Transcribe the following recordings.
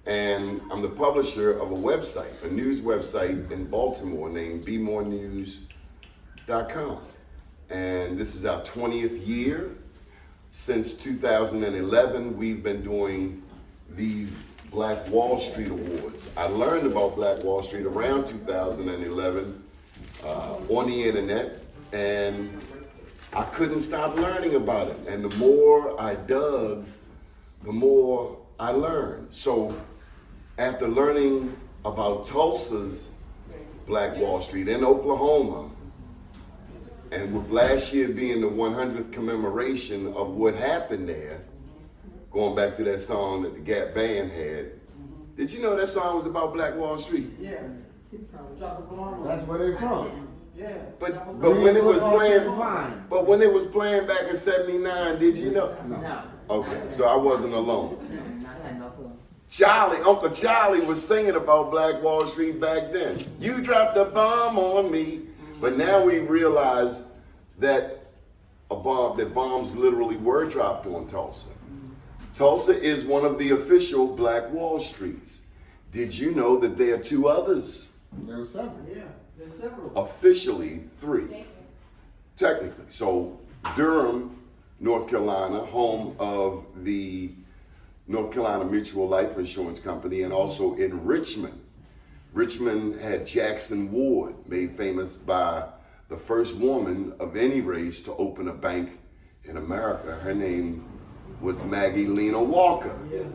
and I'm the publisher of a website, a news website in Baltimore named bemorenews.com. And this is our 20th year. Since 2011, we've been doing these Black Wall Street Awards. I learned about Black Wall Street around 2011 on the internet, and I couldn't stop learning about it. And the more I dug, the more I learned. So after learning about Tulsa's Black Wall Street in Oklahoma, and with last year being the 100th commemoration of what happened there, going back to that song that the Gap Band had, did you know that song was about Black Wall Street? Yeah. That's where they from. Yeah. But when it was playing, but when it was playing back in '79, did you know? No. Okay, so I wasn't alone. I had no clue. Uncle Charlie was singing about Black Wall Street back then. You dropped a bomb on me. But now we realize that bombs literally were dropped on Tulsa. Tulsa is one of the official Black Wall Streets. Did you know that there are two others? There were several. Yeah, there's several. Officially 3. Technically. So Durham, North Carolina, home of the North Carolina Mutual Life Insurance Company, and also in Richmond. Richmond had Jackson Ward, made famous by the first woman of any race to open a bank in America. Her name was Maggie Lena Walker. Yeah.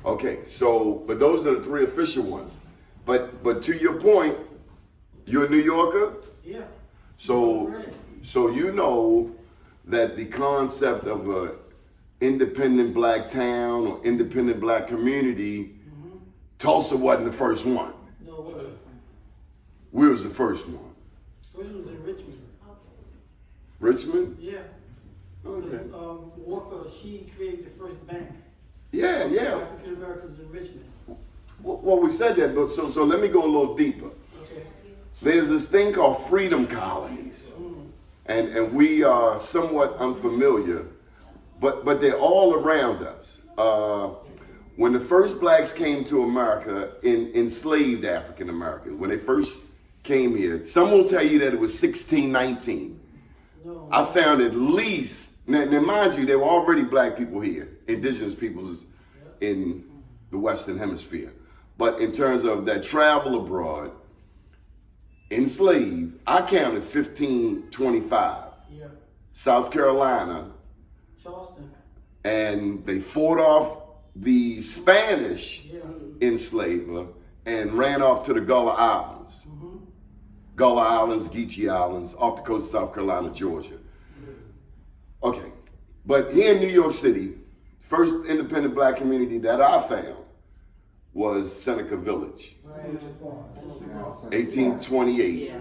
Okay, so, but those are the 3 official ones. But to your point, you're a New Yorker? Yeah. So you know that the concept of a independent black town or independent black community, Tulsa wasn't the first one. No, it wasn't. We was the first one. First was in Richmond. Richmond? Yeah. Okay. Walker, she created the first bank. Yeah. African Americans in Richmond. Well, we said that, but so let me go a little deeper. Okay. There's this thing called freedom colonies, and we are somewhat unfamiliar, but they're all around us. When the first blacks came to America, enslaved African Americans, when they first came here, some will tell you that it was 1619. No. I found at least, now mind you, there were already black people here, indigenous peoples in the Western Hemisphere. But in terms of that travel abroad, enslaved, I counted 1525. Yeah. South Carolina, Charleston. and they fought off the Spanish enslaver and ran off to the Gullah Islands. Gullah Islands, Geechee Islands, off the coast of South Carolina, Georgia. Okay, but here in New York City, first independent black community that I found was Seneca Village, 1828.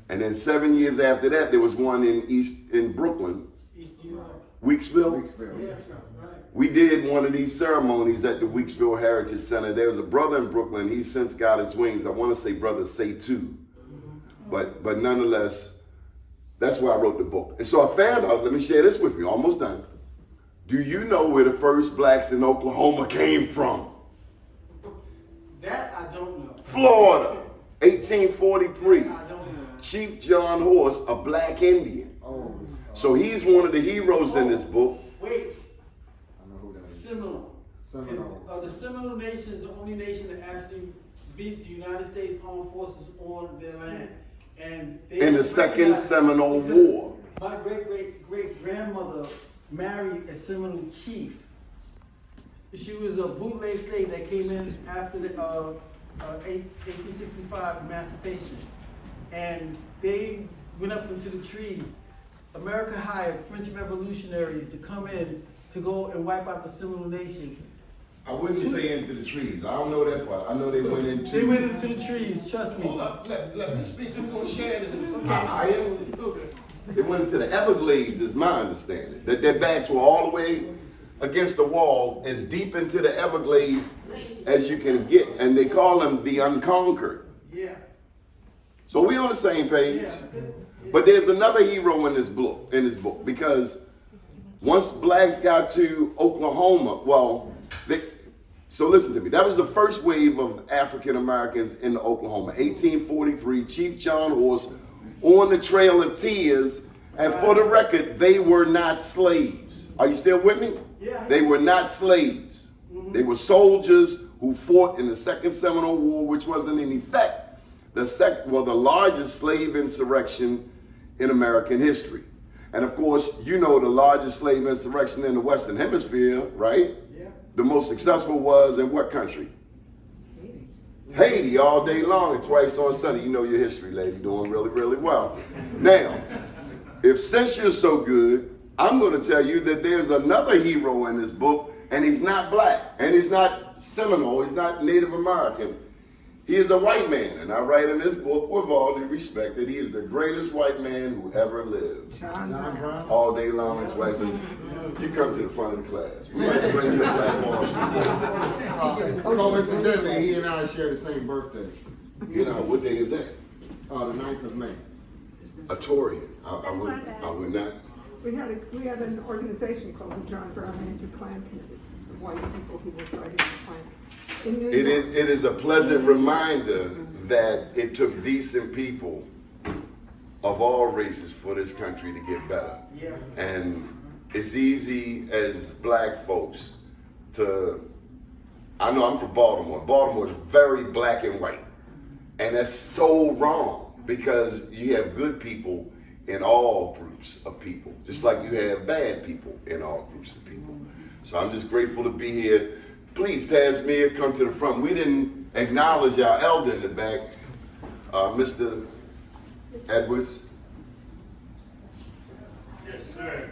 And then 7 years after that, there was one in Brooklyn, East New York. Weeksville. Yeah. Right. We did one of these ceremonies at the Weeksville Heritage Center. There was a brother in Brooklyn. He's since got his wings. I want to say Brother Say2. But nonetheless, that's where I wrote the book. And so I found out, let me share this with you, almost done. Do you know where the first blacks in Oklahoma came from? That I don't know. Florida, 1843. I don't know. Chief John Horse, a black Indian. So he's one of the heroes in this book. Wait. I know who that is. Seminole. The Seminole Nation is the only nation that actually beat the United States Armed Forces on their land. And they In the Second Seminole War. My great-great-great-grandmother married a Seminole chief. She was a bootleg slave that came in after the 1865 emancipation. And they went up into the trees. America hired French revolutionaries to come in to go and wipe out the Seminole Nation. I wouldn't say into the trees. I don't know that part. I know they went into... They went into the trees, trust me. Hold up, let me speak. We're going to share this. I am... They went into the Everglades, is my understanding. That their backs were all the way against the wall, as deep into the Everglades as you can get. And they call them the Unconquered. Yeah. So we on the same page. Yeah. But there's another hero in this book, because once blacks got to Oklahoma, well, So listen to me. That was the first wave of African Americans in Oklahoma. 1843, Chief John Horse on the Trail of Tears. And for the record, they were not slaves. Are you still with me? Yeah. They were not slaves. They were soldiers who fought in the Second Seminole War, which was in effect the largest slave insurrection in American history. And of course, you know the largest slave insurrection in the Western Hemisphere, right? Yeah. The most successful was in what country? Haiti, all day long and twice on Sunday. You know your history, lady, doing really, really well. Now, since you're so good, I'm going to tell you that there's another hero in this book, and he's not black, and he's not Seminole, he's not Native American. He is a white man, and I write in this book with all due respect that he is the greatest white man who ever lived. John Brown. All day long and twice. You come to the front of the class. We like to bring you to Black Wall Street. Coincidentally, he and I share the same birthday. You know, what day is that? The 9th of May. A Taurian. I would not. We had an organization called the John Brown Anti-Klan Committee, white people who were fighting the Klan. It is a pleasant reminder that it took decent people of all races for this country to get better. Yeah. And it's easy as black folks I know I'm from Baltimore. Baltimore is very black and white. And that's so wrong because you have good people in all groups of people, just like you have bad people in all groups of people. So I'm just grateful to be here. Please, Tasmia, come to the front. We didn't acknowledge our elder in the back, Mr. Edwards. Yes, sir.